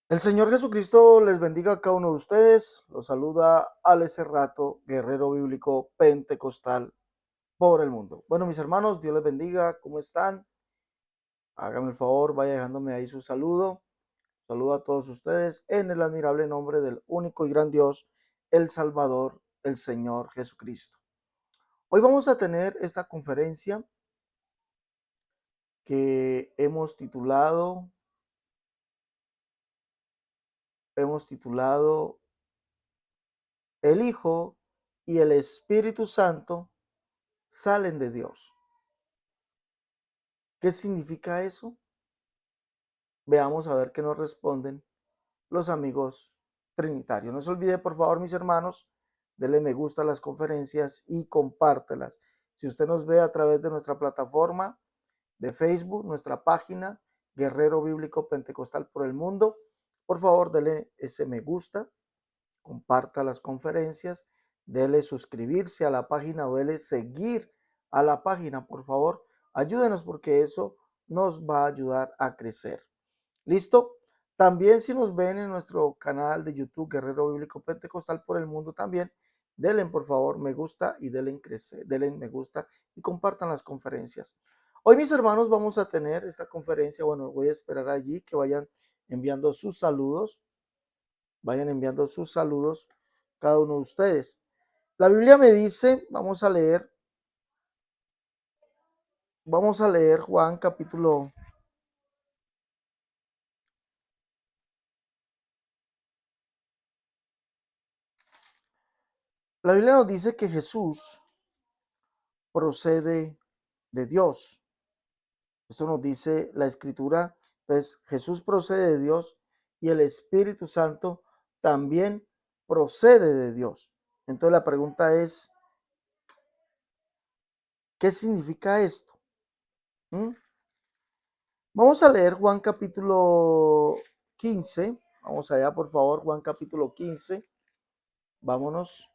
El Señor Jesucristo les bendiga a cada uno de ustedes. Los saluda Alex Cerrato, guerrero bíblico pentecostal por el mundo. Bueno, mis hermanos, Dios les bendiga. ¿Cómo están? Háganme el favor, vaya dejándome ahí su saludo. Saludo a todos ustedes en el admirable nombre del único y gran Dios, el Salvador, el Señor Jesucristo. Hoy vamos a tener esta conferencia que hemos titulado El Hijo y el Espíritu Santo salen de Dios. ¿Qué significa eso? Veamos a ver qué nos responden los amigos trinitarios. No se olvide, por favor, mis hermanos, denle me gusta a las conferencias y compártelas. Si usted nos ve a través de nuestra plataforma de Facebook, nuestra página Guerrero Bíblico Pentecostal por el Mundo, por favor, denle ese me gusta, comparta las conferencias, dele suscribirse a la página o dele seguir a la página, por favor. Ayúdenos porque eso nos va a ayudar a crecer. ¿Listo? También si nos ven en nuestro canal de YouTube Guerrero Bíblico Pentecostal por el Mundo también, denle por favor me gusta y denle me gusta y compartan las conferencias. Hoy mis hermanos vamos a tener esta conferencia, bueno, voy a esperar allí que enviando sus saludos, vayan enviando sus saludos cada uno de ustedes. La Biblia me dice, vamos a leer Juan capítulo. La Biblia nos dice que Jesús procede de Dios. Esto nos dice la Escritura. Entonces, Jesús procede de Dios y el Espíritu Santo también procede de Dios. Entonces la pregunta es, ¿qué significa esto? ¿Mm? Vamos a leer Juan capítulo 15. Vamos allá, por favor, Juan capítulo 15. Vámonos,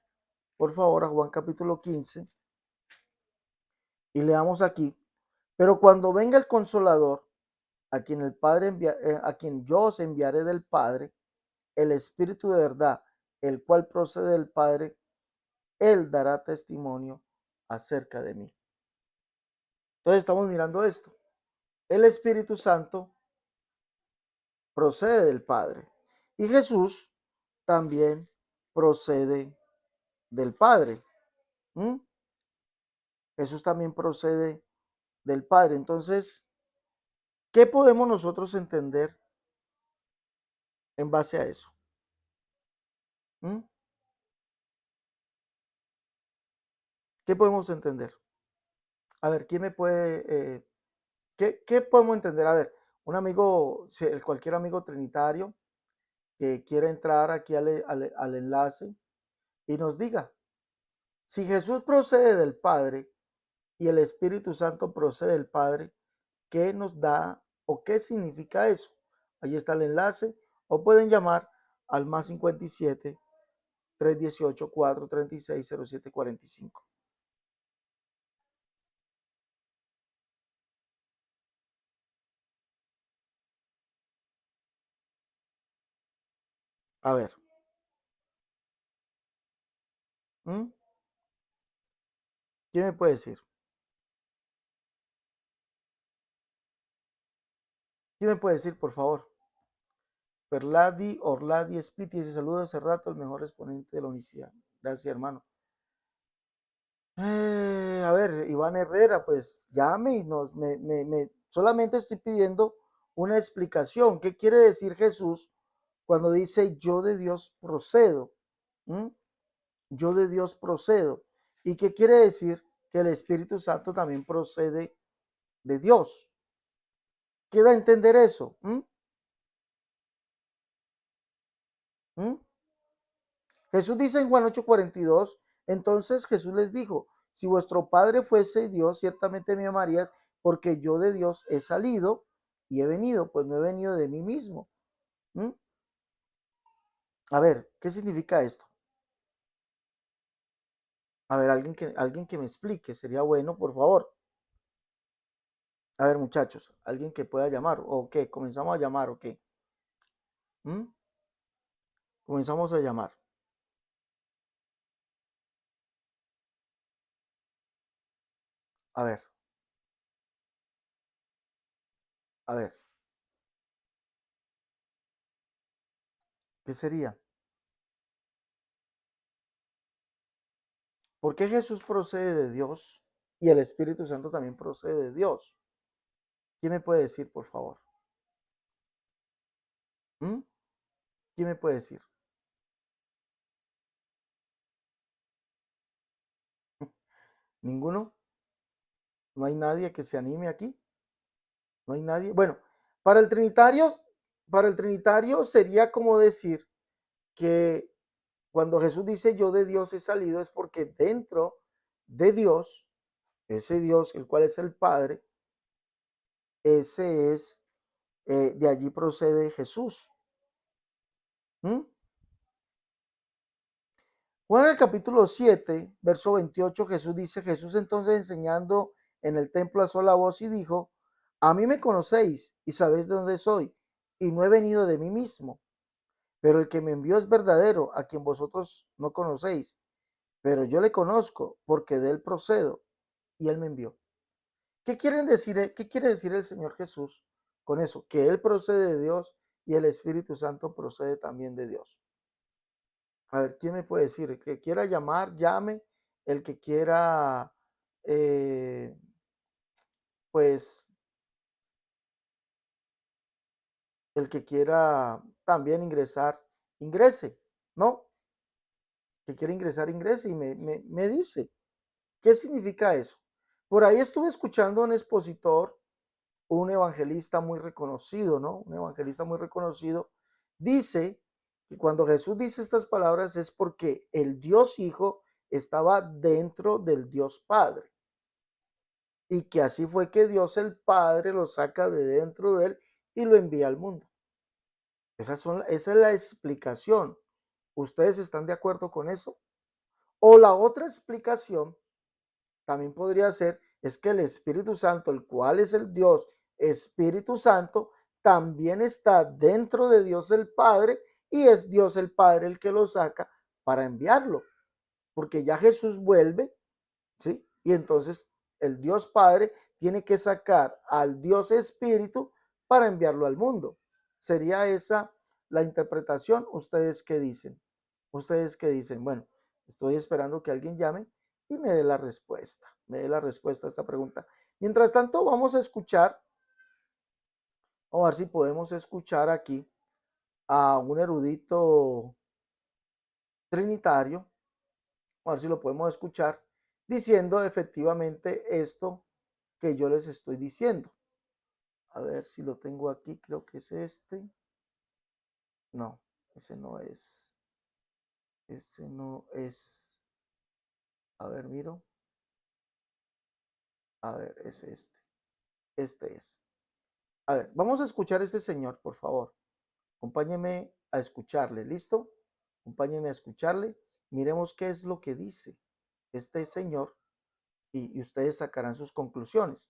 por favor, a Juan capítulo 15. Y leamos aquí. Pero cuando venga el Consolador, a quien el Padre a quien yo os enviaré del Padre, el Espíritu de verdad, el cual procede del Padre, él dará testimonio acerca de mí. Entonces estamos mirando esto. El Espíritu Santo procede del Padre y Jesús también procede del Padre. ¿Mm? Jesús también procede del Padre. Entonces, ¿qué podemos nosotros entender en base a eso? ¿Mm? ¿Qué podemos entender? A ver, ¿quién me puede... ¿qué podemos entender? A ver, un amigo, cualquier amigo trinitario que quiera entrar aquí al enlace y nos diga, si Jesús procede del Padre y el Espíritu Santo procede del Padre, ¿qué nos da o qué significa eso? Ahí está el enlace o pueden llamar al más 57 318 436 0745. A ver. ¿Mm? ¿Quién me puede decir? ¿Quién me puede decir, por favor? Perladi, Orladi, Spiti, ese saludo hace rato, el mejor exponente de la unicidad. Gracias, hermano. A ver, Iván Herrera, pues llame y solamente estoy pidiendo una explicación. ¿Qué quiere decir Jesús cuando dice yo de Dios procedo? ¿Mm? Yo de Dios procedo. ¿Y qué quiere decir que el Espíritu Santo también procede de Dios? ¿Qué da a entender eso? ¿Mm? ¿Mm? Jesús dice en Juan 8:42, entonces Jesús les dijo, si vuestro Padre fuese Dios, ciertamente me amarías, porque yo de Dios he salido y he venido, pues no he venido de mí mismo. ¿Mm? A ver, ¿qué significa esto? A ver, alguien que me explique, sería bueno, por favor. A ver, muchachos, alguien que pueda llamar, o qué, comenzamos a llamar, o qué. ¿Mm? Comenzamos a llamar. A ver, a ver, ¿qué sería? ¿Por qué Jesús procede de Dios y el Espíritu Santo también procede de Dios? ¿Quién me puede decir, por favor? ¿Mm? ¿Quién me puede decir? ¿Ninguno? ¿No hay nadie que se anime aquí? ¿No hay nadie? Bueno, para el trinitario, para el trinitario sería como decir que cuando Jesús dice yo de Dios he salido es porque dentro de Dios, ese Dios, el cual es el Padre, ese es, de allí procede Jesús. ¿Mm? Juan el capítulo 7, verso 28, Jesús dice, Jesús entonces enseñando en el templo alzó la voz y dijo, a mí me conocéis y sabéis de dónde soy, y no he venido de mí mismo, pero el que me envió es verdadero, a quien vosotros no conocéis, pero yo le conozco porque de él procedo y él me envió. ¿Qué quieren decir, qué quiere decir el Señor Jesús con eso? Que él procede de Dios y el Espíritu Santo procede también de Dios. A ver, ¿quién me puede decir? El que quiera llamar, llame. El que quiera, eh, pues, el que quiera también ingresar, ingrese, ¿no? Que quiera ingresar, ingrese y me dice, ¿qué significa eso? Por ahí estuve escuchando a un expositor, un evangelista muy reconocido, ¿no? Un evangelista muy reconocido, dice que cuando Jesús dice estas palabras es porque el Dios Hijo estaba dentro del Dios Padre. Y que así fue que Dios el Padre lo saca de dentro de él y lo envía al mundo. Esa es la explicación. ¿Ustedes están de acuerdo con eso? O la otra explicación también podría ser es que el Espíritu Santo, el cual es el Dios Espíritu Santo, también está dentro de Dios el Padre y es Dios el Padre el que lo saca para enviarlo. Porque ya Jesús vuelve, ¿sí? Y entonces el Dios Padre tiene que sacar al Dios Espíritu para enviarlo al mundo. ¿Sería esa la interpretación? ¿Ustedes qué dicen? ¿Ustedes qué dicen? Bueno, estoy esperando que alguien llame y me dé la respuesta. Me dé la respuesta a esta pregunta. Mientras tanto, vamos a escuchar, vamos a ver si podemos escuchar aquí a un erudito trinitario, a ver si lo podemos escuchar, diciendo efectivamente esto que yo les estoy diciendo. A ver si lo tengo aquí, creo que es este. No, ese no es. Ese no es. A ver, miro. A ver, es este. Este es. A ver, vamos a escuchar a este señor, por favor. Acompáñeme a escucharle, ¿listo? Acompáñeme a escucharle. Miremos qué es lo que dice este señor y ustedes sacarán sus conclusiones.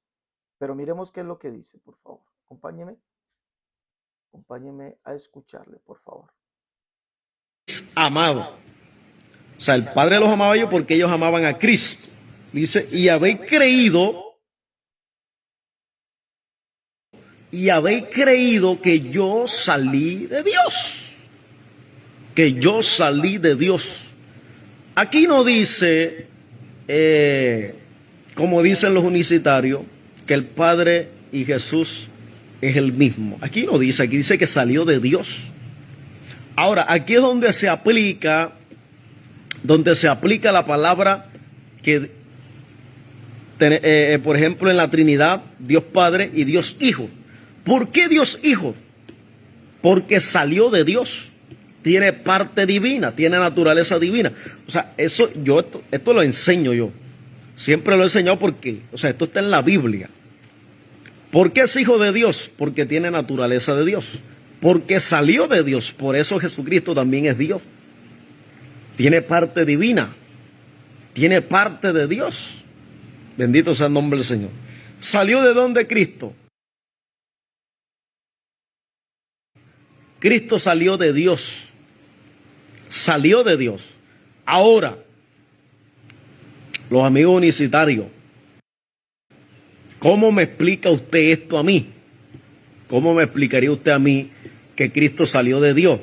Pero miremos qué es lo que dice, por favor. Acompáñeme. Acompáñeme a escucarle, por favor. Amado. O sea, el Padre los amaba a ellos porque ellos amaban a Cristo. Dice, y habéis creído que yo salí de Dios. Que yo salí de Dios. Aquí no dice, como dicen los unicitarios, que el Padre y Jesús es el mismo. Aquí no dice, aquí dice que salió de Dios. Ahora, aquí es donde se aplica la palabra que, por ejemplo, en la Trinidad, Dios Padre y Dios Hijo. ¿Por qué Dios Hijo? Porque salió de Dios. Tiene parte divina, tiene naturaleza divina. O sea, esto lo enseño yo. Siempre lo he enseñado porque, o sea, esto está en la Biblia. ¿Por qué es hijo de Dios? Porque tiene naturaleza de Dios. Porque salió de Dios. Por eso Jesucristo también es Dios. Tiene parte divina. Tiene parte de Dios. Bendito sea el nombre del Señor. ¿Salió de dónde Cristo? Cristo salió de Dios. Salió de Dios. Ahora, los amigos unicitarios, ¿cómo me explica usted esto a mí? ¿Cómo me explicaría usted a mí que Cristo salió de Dios?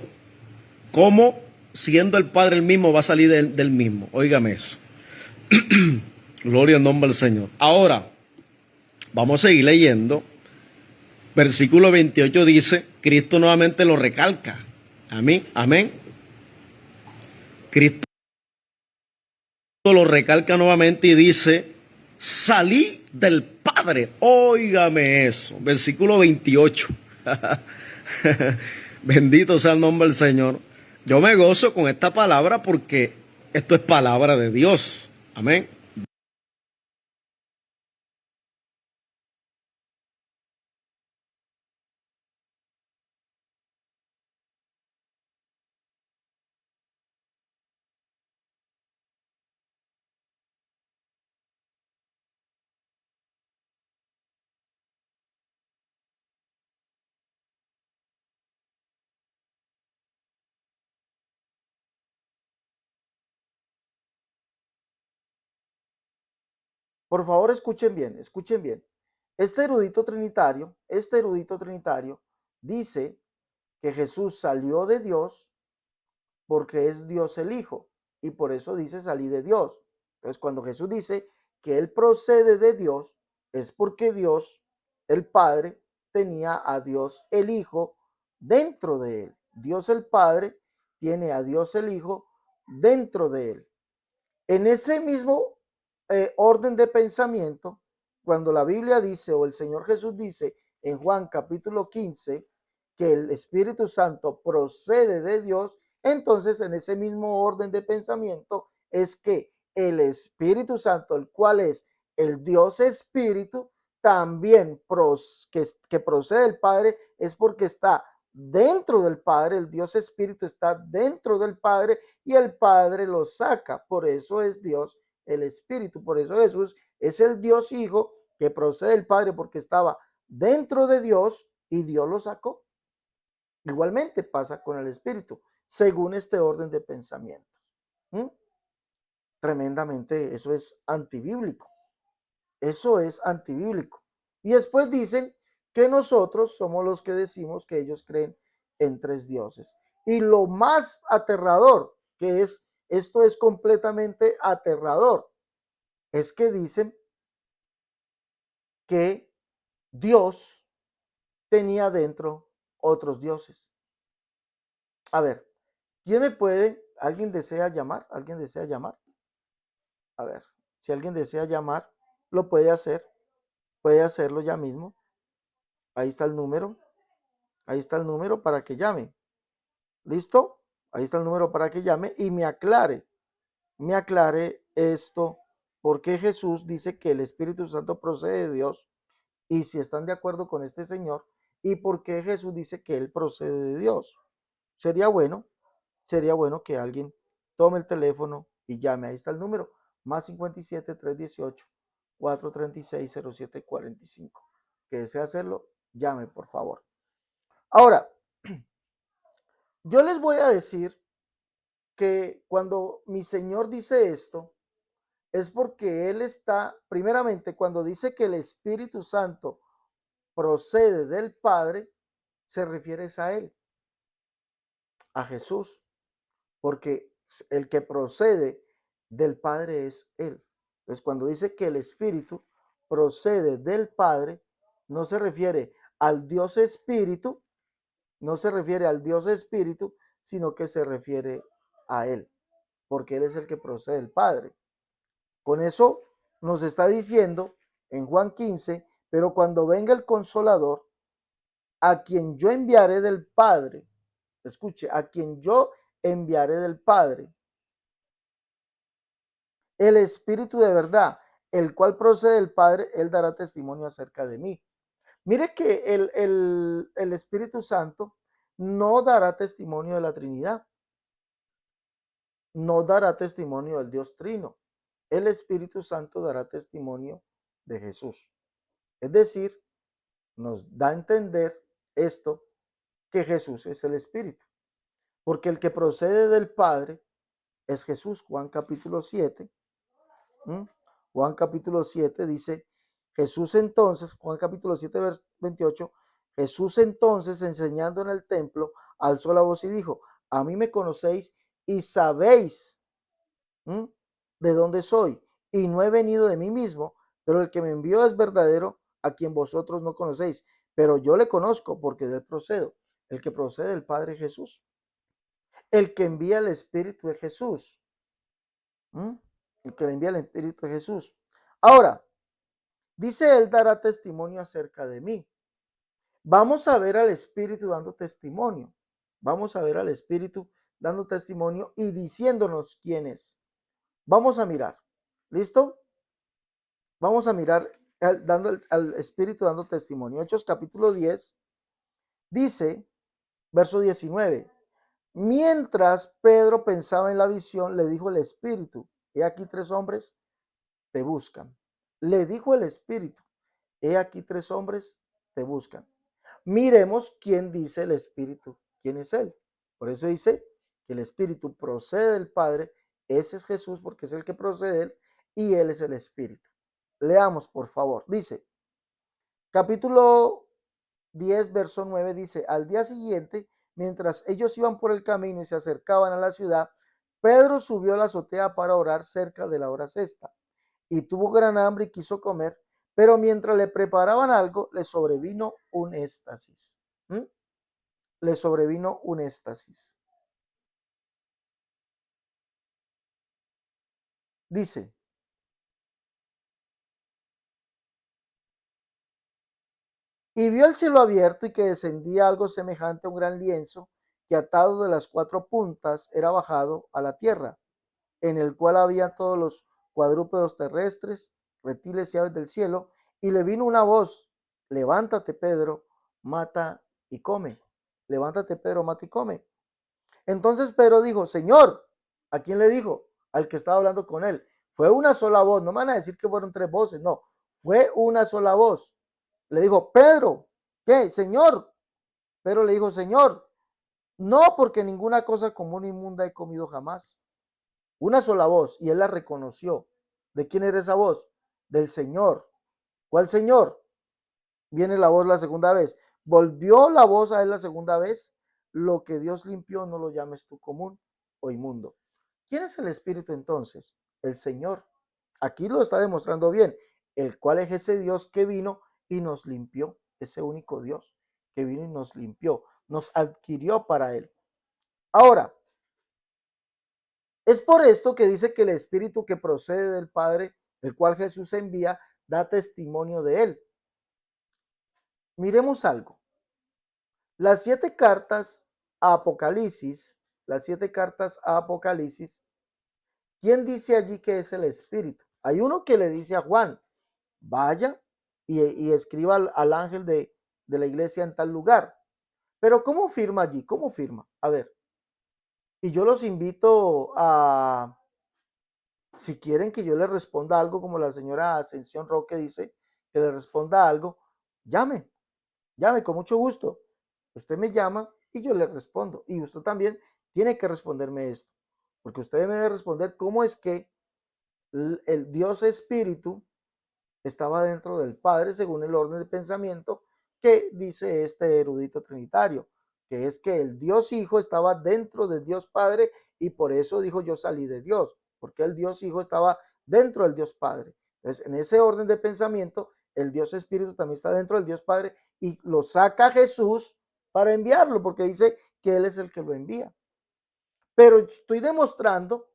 ¿Cómo, siendo el Padre el mismo, va a salir del mismo? Óigame eso. Gloria al nombre del Señor. Ahora, vamos a seguir leyendo. Versículo 28 dice, Cristo nuevamente lo recalca. Amén, amén. Cristo lo recalca nuevamente y dice, salí del Padre. Óigame eso. Versículo 28. Bendito sea el nombre del Señor. Yo me gozo con esta palabra porque esto es palabra de Dios. Amén. Por favor, escuchen bien, escuchen bien. Este erudito trinitario dice que Jesús salió de Dios porque es Dios el Hijo y por eso dice salí de Dios. Entonces, cuando Jesús dice que él procede de Dios, es porque Dios, el Padre, tenía a Dios el Hijo dentro de él. Dios el Padre tiene a Dios el Hijo dentro de él. En ese mismo orden de pensamiento, cuando la Biblia dice o el Señor Jesús dice en Juan capítulo 15 que el Espíritu Santo procede de Dios, entonces en ese mismo orden de pensamiento es que el Espíritu Santo, el cual es el Dios Espíritu, también que procede del Padre, es porque está dentro del Padre, el Dios Espíritu está dentro del Padre y el Padre lo saca. Por eso es Dios el Espíritu. Por eso Jesús es el Dios Hijo que procede del Padre porque estaba dentro de Dios y Dios lo sacó. Igualmente pasa con el Espíritu, según este orden de pensamiento. ¿Mm? Tremendamente, eso es antibíblico. Eso es antibíblico. Y después dicen que nosotros somos los que decimos que ellos creen en tres dioses. Y lo más aterrador, que es, esto es completamente aterrador, es que dicen que Dios tenía dentro otros dioses. A ver, ¿quién me puede? ¿Alguien desea llamar? ¿Alguien desea llamar? A ver, si alguien desea llamar, lo puede hacer. Puede hacerlo ya mismo. Ahí está el número. Ahí está el número para que llame. ¿Listo? Ahí está el número para que llame y me aclare esto, porque Jesús dice que el Espíritu Santo procede de Dios y si están de acuerdo con este señor y por qué Jesús dice que él procede de Dios. Sería bueno que alguien tome el teléfono y llame. Ahí está el número, más 57 318 436 0745. Que desea hacerlo, llame, por favor. Ahora, yo les voy a decir que cuando mi Señor dice esto, es porque Él está, primeramente, cuando dice que el Espíritu Santo procede del Padre, se refiere a Él, a Jesús, porque el que procede del Padre es Él. Entonces, cuando dice que el Espíritu procede del Padre, no se refiere al Dios Espíritu, no se refiere al Dios Espíritu, sino que se refiere a Él, porque Él es el que procede del Padre. Con eso nos está diciendo en Juan 15, pero cuando venga el Consolador, a quien yo enviaré del Padre, escuche, a quien yo enviaré del Padre, el Espíritu de verdad, el cual procede del Padre, él dará testimonio acerca de mí. Mire que el Espíritu Santo no dará testimonio de la Trinidad, no dará testimonio del Dios Trino. El Espíritu Santo dará testimonio de Jesús. Es decir, nos da a entender esto, que Jesús es el Espíritu, porque el que procede del Padre es Jesús. Juan capítulo 7. Juan capítulo 7 dice, Jesús entonces, Juan capítulo 7, verso 28, Jesús entonces enseñando en el templo, alzó la voz y dijo, a mí me conocéis y sabéis de dónde soy, y no he venido de mí mismo, pero el que me envió es verdadero, a quien vosotros no conocéis, pero yo le conozco porque de él procedo. El que procede del Padre Jesús, el que envía el Espíritu de Jesús, el que le envía el Espíritu de Jesús. Ahora, dice él dará testimonio acerca de mí. Vamos a ver al Espíritu dando testimonio. Vamos a ver al Espíritu dando testimonio y diciéndonos quién es. Vamos a mirar. ¿Listo? Vamos a mirar al Espíritu dando testimonio. Hechos capítulo 10 dice, verso 19, mientras Pedro pensaba en la visión, le dijo el Espíritu, he aquí 3 hombres te buscan. Le dijo el Espíritu, he aquí 3 hombres te buscan. Miremos quién dice el Espíritu, quién es él. Por eso dice que el Espíritu procede del Padre, ese es Jesús porque es el que procede de él y él es el Espíritu. Leamos, por favor. Dice, capítulo 10, verso 9, dice, al día siguiente, mientras ellos iban por el camino y se acercaban a la ciudad, Pedro subió a la azotea para orar cerca de la hora sexta y tuvo gran hambre y quiso comer, pero mientras le preparaban algo, le sobrevino un éxtasis. Le sobrevino un éxtasis. Dice, y vio el cielo abierto y que descendía algo semejante a un gran lienzo que atado de las 4 puntas era bajado a la tierra, en el cual había todos los cuadrúpedos terrestres, reptiles y aves del cielo, y le vino una voz, levántate Pedro, mata y come. Levántate Pedro, mata y come. Entonces Pedro dijo, Señor, ¿a quién le dijo? Al que estaba hablando con él. Fue una sola voz, no me van a decir que fueron 3 voces, no, fue una sola voz. Le dijo, Pedro, ¿qué? Señor. Pedro le dijo, Señor, no porque ninguna cosa común inmunda he comido jamás. Una sola voz, y él la reconoció. ¿De quién era esa voz? Del Señor. ¿Cuál Señor? Viene la voz la segunda vez. Volvió la voz a él la segunda vez. Lo que Dios limpió no lo llames tú común o inmundo. ¿Quién es el Espíritu entonces? El Señor. Aquí lo está demostrando bien. El cual es ese Dios que vino y nos limpió. Ese único Dios que vino y nos limpió. Nos adquirió para él. Ahora, es por esto que dice que el Espíritu que procede del Padre, el cual Jesús envía, da testimonio de él. Miremos algo. Las 7 cartas a Apocalipsis, ¿quién dice allí que es el Espíritu? Hay uno que le dice a Juan, vaya y escriba al ángel de la iglesia en tal lugar. Pero ¿cómo firma allí? ¿Cómo firma? A ver. Y yo los invito a, si quieren que yo les responda algo, como la señora Ascensión Roque dice, que le responda algo, llame con mucho gusto. Usted me llama y yo le respondo. Y usted también tiene que responderme esto, porque usted debe responder cómo es que el Dios Espíritu estaba dentro del Padre según el orden de pensamiento que dice este erudito trinitario, que es que el Dios Hijo estaba dentro del Dios Padre y por eso dijo yo salí de Dios, porque el Dios Hijo estaba dentro del Dios Padre. Entonces, en ese orden de pensamiento, el Dios Espíritu también está dentro del Dios Padre y lo saca Jesús para enviarlo, porque dice que Él es el que lo envía. Pero estoy demostrando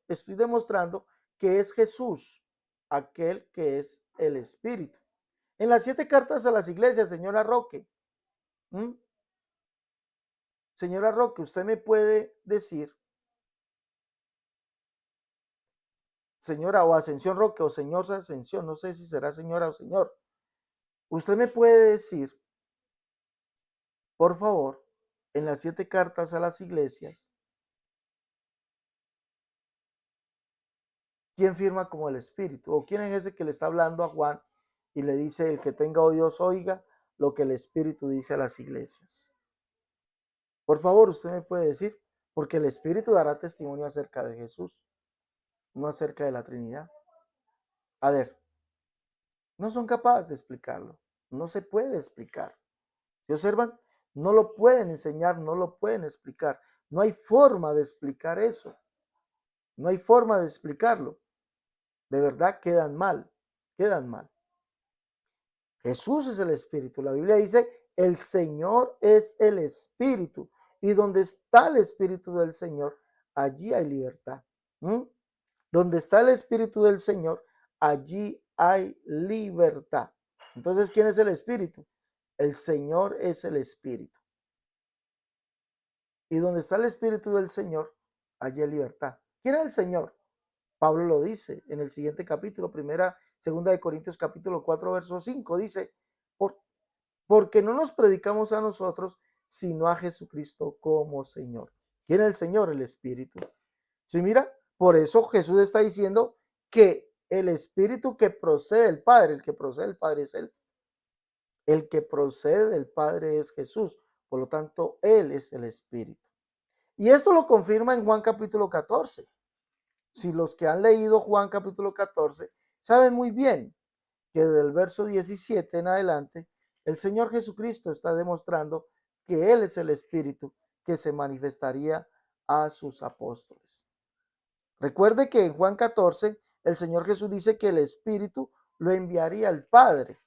que es Jesús, aquel que es el Espíritu. En las 7 cartas a las iglesias, señora Roque, señora Roque, usted me puede decir, señora o Ascensión Roque o señor Ascensión, no sé si será señora o señor, usted me puede decir, por favor, en las 7 cartas a las iglesias, ¿quién firma como el Espíritu? ¿O quién es ese que le está hablando a Juan y le dice, el que tenga oídos oiga lo que el Espíritu dice a las iglesias? Por favor, usted me puede decir, porque el Espíritu dará testimonio acerca de Jesús, no acerca de la Trinidad. A ver, no son capaces de explicarlo, no se puede explicar. ¿Se observan? No lo pueden enseñar, no lo pueden explicar. No hay forma de explicar eso. No hay forma de explicarlo. De verdad quedan mal, quedan mal. Jesús es el Espíritu. La Biblia dice, el Señor es el Espíritu. Y donde está el Espíritu del Señor, allí hay libertad. ¿Mm? Donde está el Espíritu del Señor, allí hay libertad. Entonces, ¿quién es el Espíritu? El Señor es el Espíritu. Y donde está el Espíritu del Señor, allí hay libertad. ¿Quién es el Señor? Pablo lo dice en el siguiente capítulo, segunda de Corintios capítulo 4, verso 5, dice, porque no nos predicamos a nosotros, sino a Jesucristo como Señor. ¿Quién es el Señor? El Espíritu. ¿Sí, mira? Por eso Jesús está diciendo que el Espíritu que procede del Padre, el que procede del Padre es Él. El que procede del Padre es Jesús. Por lo tanto, Él es el Espíritu. Y esto lo confirma en Juan capítulo 14. Si los que han leído Juan capítulo 14 saben muy bien que del verso 17 en adelante, el Señor Jesucristo está demostrando que Él es el Espíritu que se manifestaría a sus apóstoles. Recuerde que en Juan 14 el Señor Jesús dice que el Espíritu lo enviaría al Padre,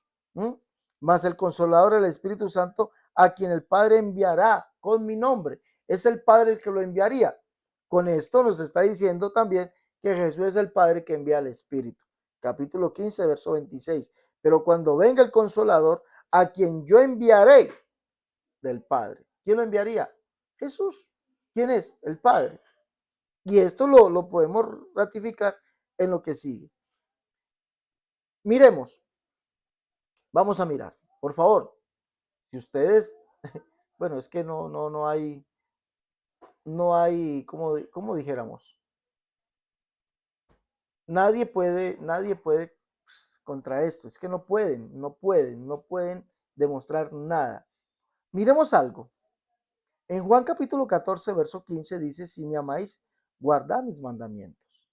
más el Consolador, el Espíritu Santo, a quien el Padre enviará con mi nombre. Es el Padre el que lo enviaría. Con esto nos está diciendo también que Jesús es el Padre que envía al Espíritu. Capítulo 15, verso 26. Pero cuando venga el Consolador, a quien yo enviaré del Padre. ¿Quién lo enviaría? Jesús. ¿Quién es? El Padre. Y esto lo podemos ratificar en lo que sigue. Miremos. Vamos a mirar. Por favor. Si ustedes, bueno, es que no hay, como dijéramos, nadie puede contra esto. Es que no pueden demostrar nada. Miremos algo. En Juan capítulo 14, verso 15 dice, si me amáis, guardad mis mandamientos.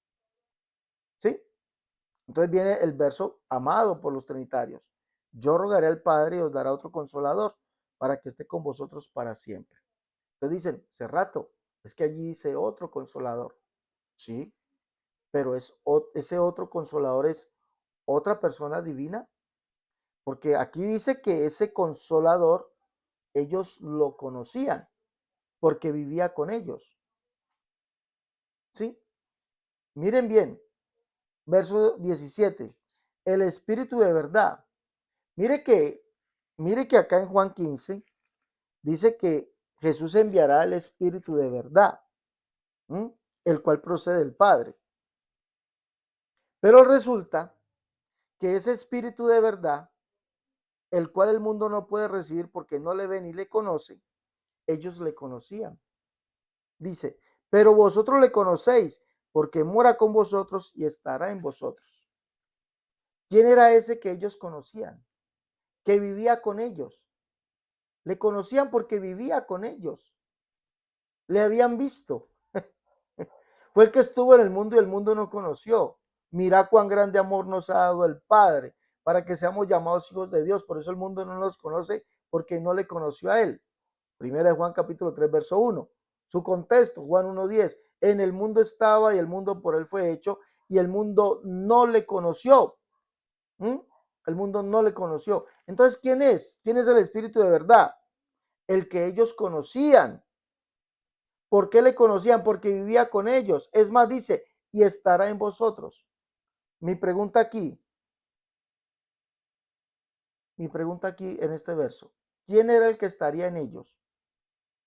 ¿Sí? Entonces viene el verso amado por los trinitarios. Yo rogaré al Padre y os dará otro consolador para que esté con vosotros para siempre. Entonces dicen, Cerrato, es que allí dice otro consolador. Sí, pero ese otro consolador es otra persona divina, porque aquí dice que ese consolador ellos lo conocían porque vivía con ellos. ¿Sí? Miren bien, verso 17, el Espíritu de verdad. Mire que acá en Juan 15 dice que Jesús enviará el Espíritu de verdad, el cual procede del Padre. Pero resulta que ese Espíritu de verdad, el cual el mundo no puede recibir porque no le ve ni le conoce, ellos le conocían. Dice, pero vosotros le conocéis porque mora con vosotros y estará en vosotros. ¿Quién era ese que ellos conocían? Que vivía con ellos. Le conocían porque vivía con ellos. Le habían visto. Fue el que estuvo en el mundo y el mundo no conoció. Mira cuán grande amor nos ha dado el Padre para que seamos llamados hijos de Dios. Por eso el mundo no nos conoce porque no le conoció a Él. Primera de Juan capítulo 3, verso 1. Su contexto, Juan 1:10. En el mundo estaba y el mundo por Él fue hecho y el mundo no le conoció. El mundo no le conoció. Entonces, ¿quién es? ¿Quién es el Espíritu de verdad? El que ellos conocían. ¿Por qué le conocían? Porque vivía con ellos. Es más, dice, y estará en vosotros. Mi pregunta aquí en este verso, ¿quién era el que estaría en ellos?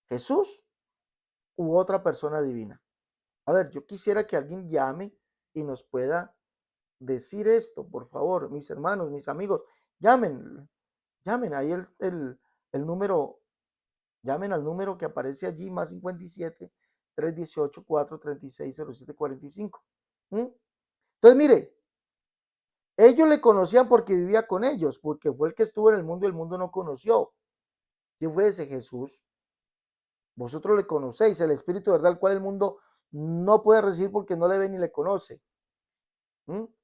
¿Jesús u otra persona divina? A ver, yo quisiera que alguien llame y nos pueda decir esto, por favor, mis hermanos, mis amigos, llamen ahí el número, llamen al número que aparece allí, más 57 318 436 0745. Entonces, mire, ellos le conocían porque vivía con ellos, porque fue el que estuvo en el mundo y el mundo no conoció. ¿Quién fue ese? Jesús. Vosotros le conocéis, el Espíritu de verdad, el cual el mundo no puede recibir porque no le ve ni le conoce.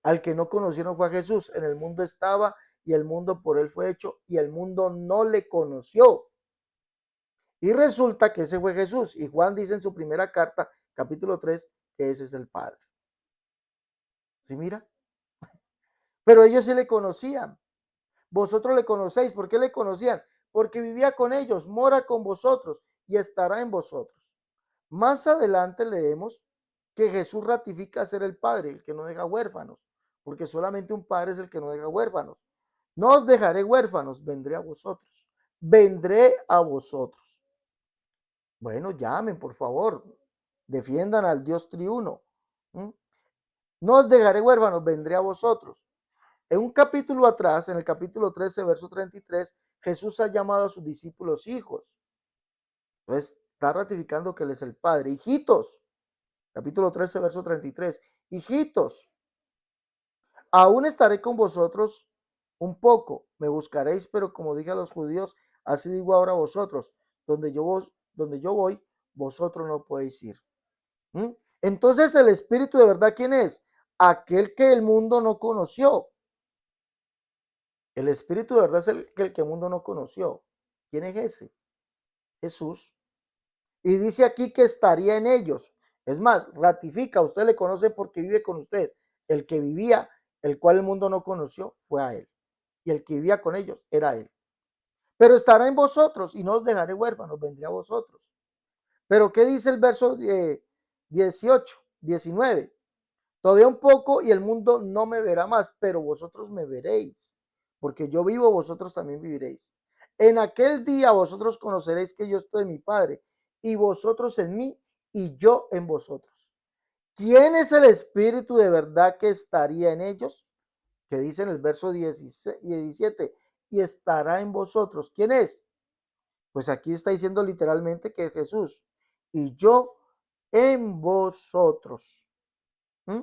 Al que no conocieron fue a Jesús. En el mundo estaba y el mundo por él fue hecho y el mundo no le conoció. Y resulta que ese fue Jesús. Y Juan dice en su primera carta, capítulo 3, que ese es el Padre. ¿Sí mira? Pero ellos sí le conocían. Vosotros le conocéis. ¿Por qué le conocían? Porque vivía con ellos, mora con vosotros y estará en vosotros. Más adelante leemos que Jesús ratifica ser el Padre, el que no deja huérfanos, porque solamente un Padre es el que no deja huérfanos. No os dejaré huérfanos, vendré a vosotros. Vendré a vosotros. Bueno, llamen, por favor. Defiendan al Dios triuno. ¿Mm? No os dejaré huérfanos, vendré a vosotros. En un capítulo atrás, en el capítulo 13, verso 33, Jesús ha llamado a sus discípulos hijos. Entonces, está ratificando que Él es el Padre. Hijitos, capítulo 13, verso 33. Hijitos, aún estaré con vosotros un poco. Me buscaréis, pero como dije a los judíos, así digo ahora a vosotros. Donde yo voy, vosotros no podéis ir. ¿Mm? Entonces, el Espíritu de verdad, ¿quién es? Aquel que el mundo no conoció. El Espíritu de verdad es el que el mundo no conoció. ¿Quién es ese? Jesús. Y dice aquí que estaría en ellos. Es más, ratifica, usted le conoce porque vive con ustedes. El que vivía, el cual el mundo no conoció, fue a él. Y el que vivía con ellos era él. Pero estará en vosotros y no os dejaré huérfanos, vendré a vosotros. Pero ¿qué dice el verso 18, 19? Todavía un poco y el mundo no me verá más, pero vosotros me veréis. Porque yo vivo, vosotros también viviréis. En aquel día vosotros conoceréis que yo estoy en mi Padre, y vosotros en mí, y yo en vosotros. ¿Quién es el Espíritu de verdad que estaría en ellos? Que dice en el verso 17, y estará en vosotros. ¿Quién es? Pues aquí está diciendo literalmente que es Jesús. Y yo en vosotros. ¿Mm?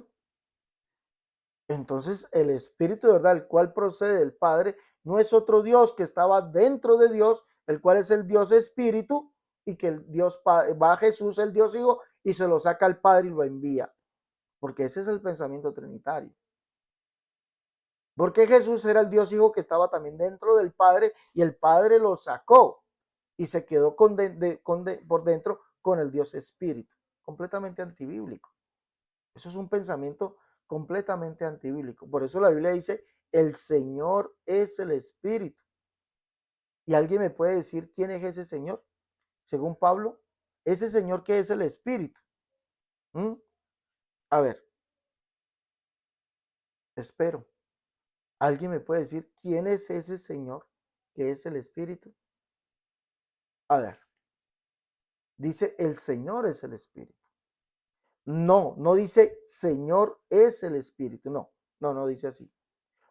Entonces el Espíritu de verdad, el cual procede del Padre, no es otro Dios que estaba dentro de Dios, el cual es el Dios Espíritu, y que el Dios va a Jesús, el Dios Hijo, y se lo saca al Padre y lo envía. Porque ese es el pensamiento trinitario. Porque Jesús era el Dios Hijo que estaba también dentro del Padre y el Padre lo sacó y se quedó por dentro con el Dios Espíritu. Completamente antibíblico. Eso es un pensamiento completamente antibíblico. Por eso la Biblia dice, el Señor es el Espíritu. ¿Y alguien me puede decir quién es ese Señor? Según Pablo, ese Señor que es el Espíritu. ¿Mm? A ver, espero. ¿Alguien me puede decir quién es ese Señor que es el Espíritu? A ver, dice el Señor es el Espíritu. No, no dice Señor es el Espíritu. No dice así.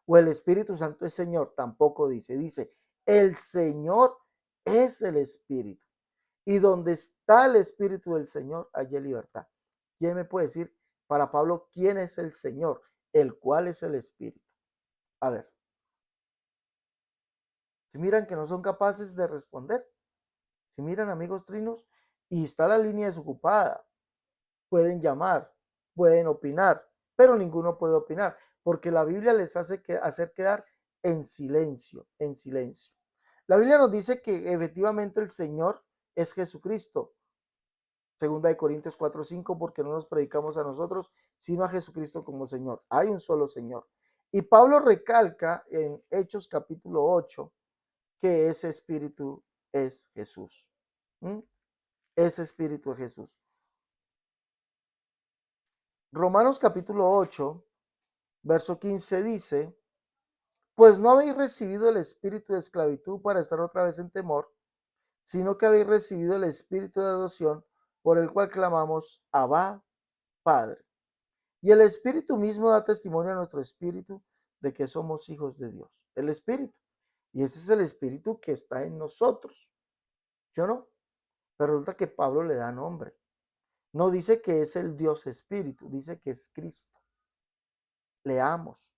O el Espíritu Santo es Señor, tampoco dice. Dice, el Señor es el Espíritu. Y donde está el Espíritu del Señor, allí hay libertad. ¿Quién me puede decir para Pablo quién es el Señor? El cual es el Espíritu. A ver, si miran que no son capaces de responder, si miran amigos trinos, y está la línea desocupada, pueden llamar, pueden opinar, pero ninguno puede opinar, porque la Biblia les hace hacer quedar en silencio, en silencio. La Biblia nos dice que efectivamente el Señor es Jesucristo. Segunda de Corintios 4:5, porque no nos predicamos a nosotros, sino a Jesucristo como Señor. Hay un solo Señor. Y Pablo recalca en Hechos capítulo 8 que ese espíritu es Jesús. ¿Mm? Ese espíritu es Jesús. Romanos capítulo 8, verso 15 dice, pues no habéis recibido el espíritu de esclavitud para estar otra vez en temor, sino que habéis recibido el espíritu de adopción por el cual clamamos, Abba, Padre. Y el espíritu mismo da testimonio a nuestro espíritu de que somos hijos de Dios. El espíritu. Y ese es el espíritu que está en nosotros. ¿Yo no? Pero resulta que Pablo le da nombre. No dice que es el Dios espíritu, dice que es Cristo. Leamos.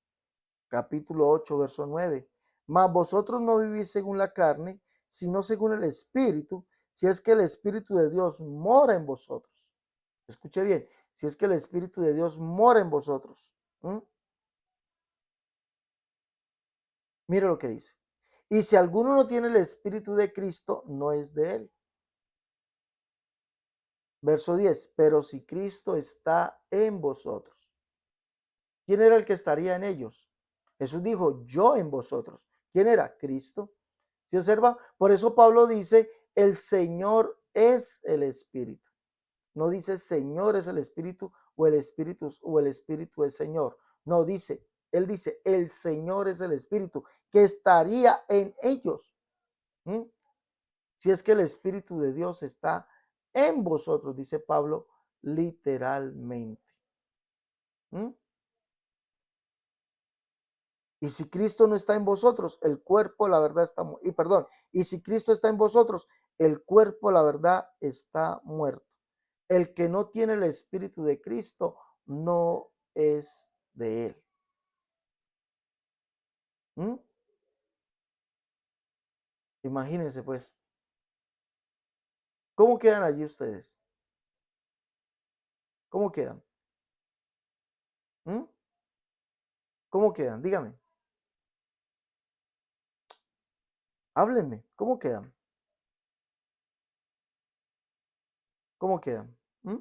Capítulo 8, verso 9. Mas vosotros no vivís según la carne, sino según el Espíritu, si es que el Espíritu de Dios mora en vosotros. Escuche bien, si es que el Espíritu de Dios mora en vosotros. ¿Mm? Mire lo que dice. Y si alguno no tiene el Espíritu de Cristo, no es de él. Verso 10, pero si Cristo está en vosotros, ¿quién era el que estaría en ellos? Jesús dijo, yo en vosotros. ¿Quién era? Cristo. ¿Se observa? Por eso Pablo dice, el Señor es el Espíritu. No dice Señor es el Espíritu o el Espíritu es Señor. No dice, él dice, el Señor es el Espíritu que estaría en ellos. ¿Mm? Si es que el Espíritu de Dios está en vosotros, dice Pablo literalmente. ¿Mm? Y si Cristo no está en vosotros, el cuerpo, la verdad, está muerto. Y perdón, y si Cristo está en vosotros, el cuerpo, la verdad, está muerto. El que no tiene el Espíritu de Cristo no es de él. ¿Mm? Imagínense, pues, ¿cómo quedan allí ustedes? ¿Cómo quedan? ¿Mm? ¿Cómo quedan? Dígame, háblenme, ¿cómo quedan? ¿Cómo quedan? ¿Mm?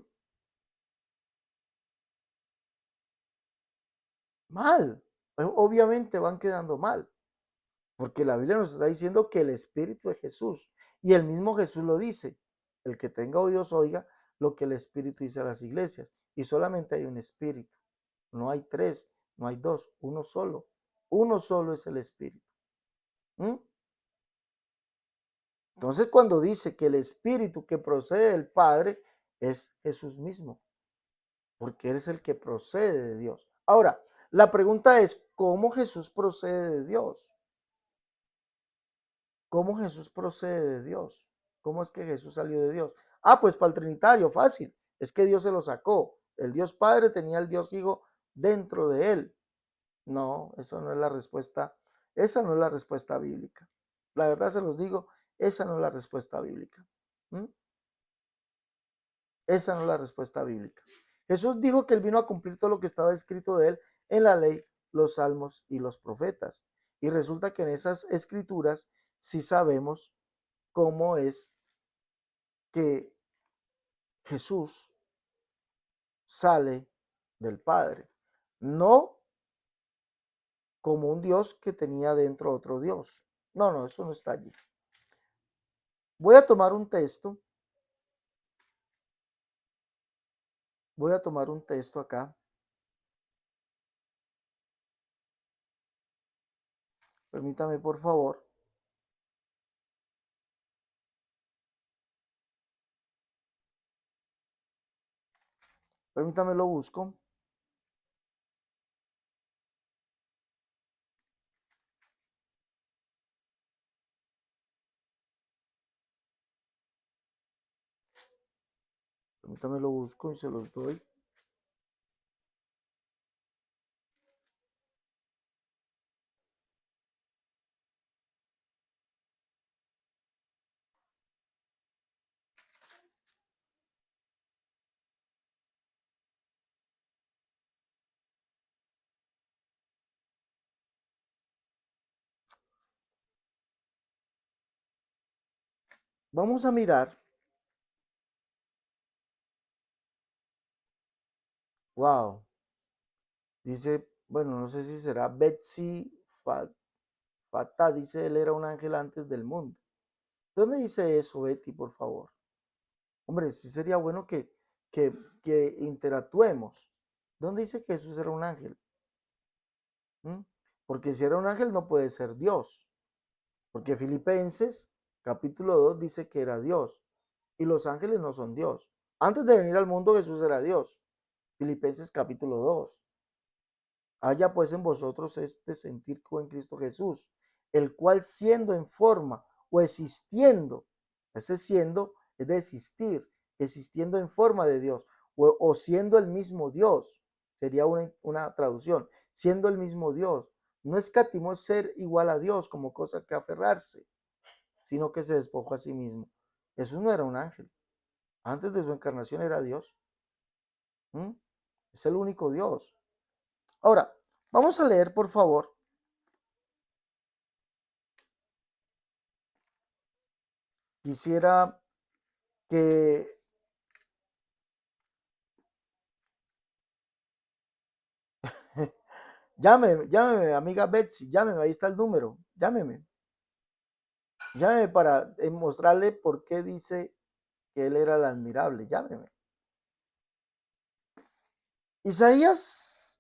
Mal. Obviamente van quedando mal, porque la Biblia nos está diciendo que el Espíritu es Jesús, y el mismo Jesús lo dice, el que tenga oídos oiga lo que el Espíritu dice a las iglesias, y solamente hay un Espíritu, no hay tres, no hay dos, uno solo es el Espíritu. ¿Mm? Entonces cuando dice que el Espíritu que procede del Padre es Jesús mismo, porque Él es el que procede de Dios. Ahora, la pregunta es, ¿cómo Jesús procede de Dios? ¿Cómo Jesús procede de Dios? ¿Cómo es que Jesús salió de Dios? Ah, pues para el Trinitario, fácil. Es que Dios se lo sacó. El Dios Padre tenía el Dios Hijo dentro de él. No, eso no es la respuesta. Esa no es la respuesta bíblica. La verdad se los digo, esa no es la respuesta bíblica. ¿Mm? Esa no es la respuesta bíblica. Jesús dijo que él vino a cumplir todo lo que estaba escrito de él en la ley, los salmos y los profetas. Y resulta que en esas escrituras sí sabemos cómo es que Jesús sale del Padre. No como un Dios que tenía dentro otro Dios. No, no, eso no está allí. Voy a tomar un texto. Voy a tomar un texto acá. Permítame, por favor. Permítame, lo busco. Permítame, lo busco y se los doy. Vamos a mirar. Wow. Dice, bueno, no sé si será Betsy Fatah, dice él era un ángel antes del mundo. ¿Dónde dice eso, Betty, por favor? Hombre, sí sería bueno que, que interactuemos. ¿Dónde dice que Jesús era un ángel? ¿Mm? Porque si era un ángel no puede ser Dios. Porque Filipenses capítulo 2 dice que era Dios. Y los ángeles no son Dios. Antes de venir al mundo Jesús era Dios. Filipenses capítulo 2. Haya pues en vosotros este sentir como en Cristo Jesús, el cual siendo en forma o existiendo, ese siendo es de existir, existiendo en forma de Dios, o siendo el mismo Dios, sería una traducción, siendo el mismo Dios, no escatimó ser igual a Dios como cosa que aferrarse, sino que se despojó a sí mismo. Jesús no era un ángel. Antes de su encarnación era Dios. ¿Mm? Es el único Dios. Ahora, vamos a leer, por favor. Quisiera que llámeme, amiga Betsy, llámeme, ahí está el número, llámeme para mostrarle por qué dice que él era el admirable, llámeme. Isaías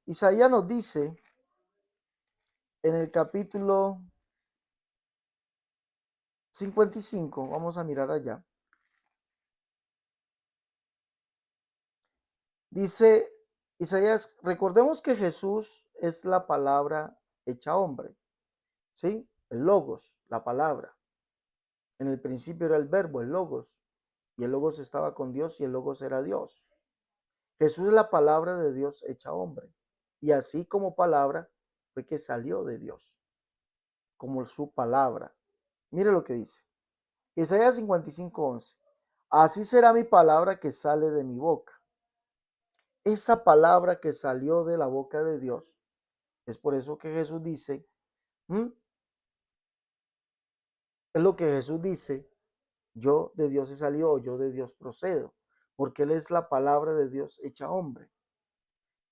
nos dice en el capítulo 55, vamos a mirar allá. Dice Isaías, recordemos que Jesús es la palabra hecha hombre, ¿sí? El logos, la palabra. En el principio era el verbo, el logos, y el logos estaba con Dios y el logos era Dios. Jesús es la palabra de Dios hecha hombre. Y así como palabra fue que salió de Dios, como su palabra. Mire lo que dice. Isaías 55:11. Así será mi palabra que sale de mi boca. Esa palabra que salió de la boca de Dios. Es por eso que Jesús dice, es lo que Jesús dice, yo de Dios he salido, yo de Dios procedo, porque Él es la palabra de Dios hecha hombre.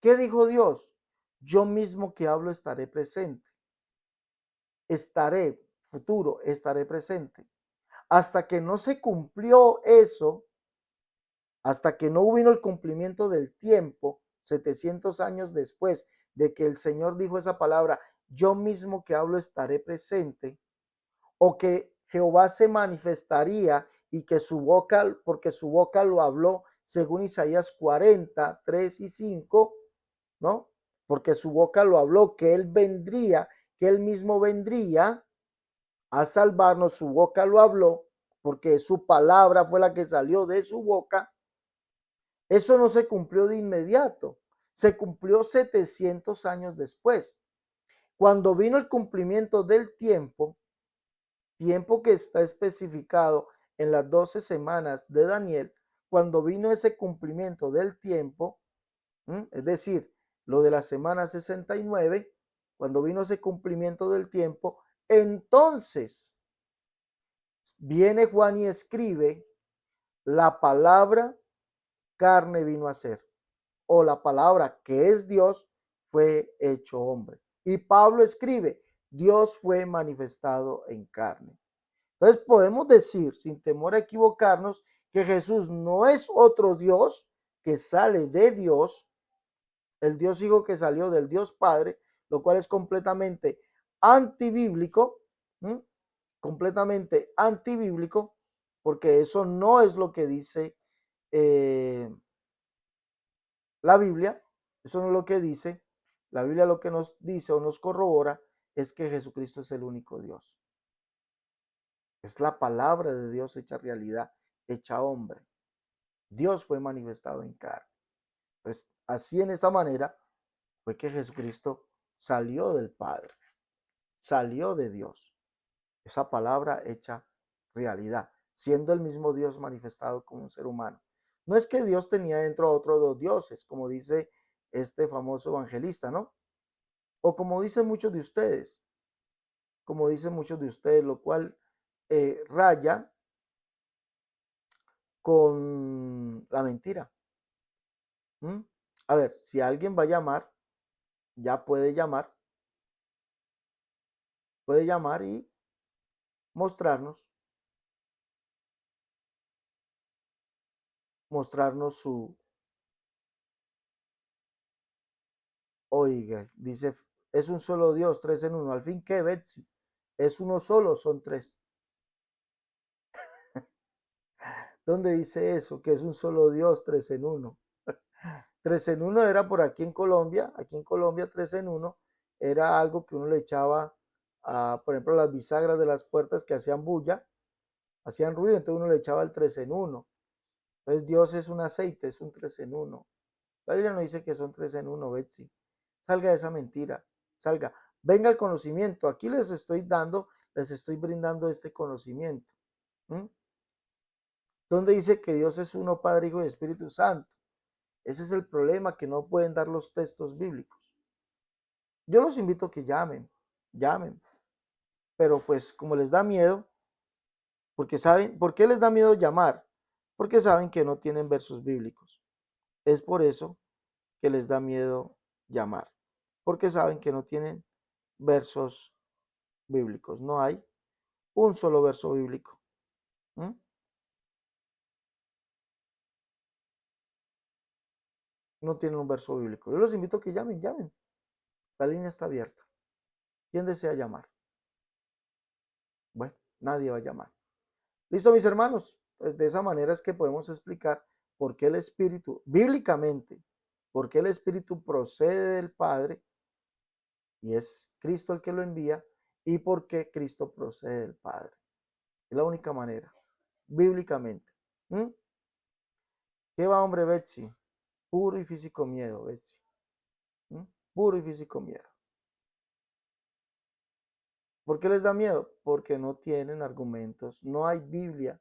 ¿Qué dijo Dios? Yo mismo que hablo estaré presente. Estaré, futuro, estaré presente. Hasta que no se cumplió eso, hasta que no vino el cumplimiento del tiempo, 700 años después de que el Señor dijo esa palabra, yo mismo que hablo estaré presente, o que Jehová se manifestaría y que su boca, porque su boca lo habló, según Isaías 40, 3 y 5, ¿no? Porque su boca lo habló, que él vendría, que él mismo vendría a salvarnos, su boca lo habló, porque su palabra fue la que salió de su boca. Eso no se cumplió de inmediato, se cumplió 700 años después. Cuando vino el cumplimiento del tiempo, tiempo que está especificado en las 12 semanas de Daniel, cuando vino ese cumplimiento del tiempo, es decir, lo de la semana 69, cuando vino ese cumplimiento del tiempo, entonces viene Juan y escribe, la palabra carne vino a ser, o la palabra que es Dios fue hecho hombre. Y Pablo escribe, Dios fue manifestado en carne. Entonces podemos decir, sin temor a equivocarnos, que Jesús no es otro Dios que sale de Dios, el Dios Hijo que salió del Dios Padre, lo cual es completamente antibíblico, ¿m? Completamente antibíblico, porque eso no es lo que dice la Biblia, eso no es lo que dice. La Biblia lo que nos dice o nos corrobora es que Jesucristo es el único Dios. Es la palabra de Dios hecha realidad, hecha hombre. Dios fue manifestado en carne. Pues así en esta manera fue que Jesucristo salió del Padre, salió de Dios. Esa palabra hecha realidad, siendo el mismo Dios manifestado como un ser humano. No es que Dios tenía dentro a otros dos dioses, como dice este famoso evangelista, ¿no? O como dicen muchos de ustedes, lo cual raya con la mentira. ¿Mm? A ver, si alguien va a llamar, ya puede llamar y mostrarnos su, oiga, dice, es un solo Dios, tres en uno. Al fin, ¿qué, Betsy? Es uno solo, son tres. ¿Dónde dice eso? Que es un solo Dios, tres en uno. Tres en uno era por aquí en Colombia tres en uno era algo que uno le echaba a, por ejemplo, las bisagras de las puertas que hacían bulla, hacían ruido, entonces uno le echaba el tres en uno. Entonces Dios es un aceite, es un tres en uno. La Biblia no dice que son tres en uno, Betsy. Salga de esa mentira, salga. Venga el conocimiento. Aquí les estoy brindando este conocimiento. ¿Mm? donde dice que Dios es uno, Padre, Hijo y Espíritu Santo. Ese es el problema, que no pueden dar los textos bíblicos. Yo los invito a que llamen, pero pues como les da miedo, porque saben, ¿por qué les da miedo llamar? Porque saben que no tienen versos bíblicos. Es por eso que les da miedo llamar, porque saben que no tienen versos bíblicos. No hay un solo verso bíblico. ¿Mm? No tienen un verso bíblico. Yo los invito a que llamen. La línea está abierta. ¿Quién desea llamar? Bueno, nadie va a llamar. Listo, mis hermanos. Pues de esa manera es que podemos explicar por qué el Espíritu, bíblicamente, por qué el Espíritu procede del Padre y es Cristo el que lo envía, y por qué Cristo procede del Padre. Es la única manera, bíblicamente. ¿Mm? ¿Qué va, hombre, Betsy? Puro y físico miedo, Betsy. ¿Mm? Puro y físico miedo. ¿Por qué les da miedo? Porque no tienen argumentos, no hay Biblia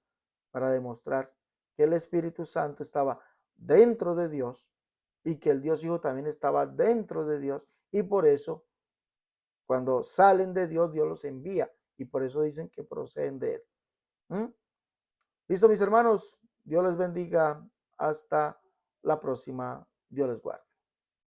para demostrar que el Espíritu Santo estaba dentro de Dios y que el Dios Hijo también estaba dentro de Dios, y por eso cuando salen de Dios, Dios los envía, y por eso dicen que proceden de Él. ¿Mm? Listo, mis hermanos, Dios les bendiga, hasta la próxima, Dios les guarde.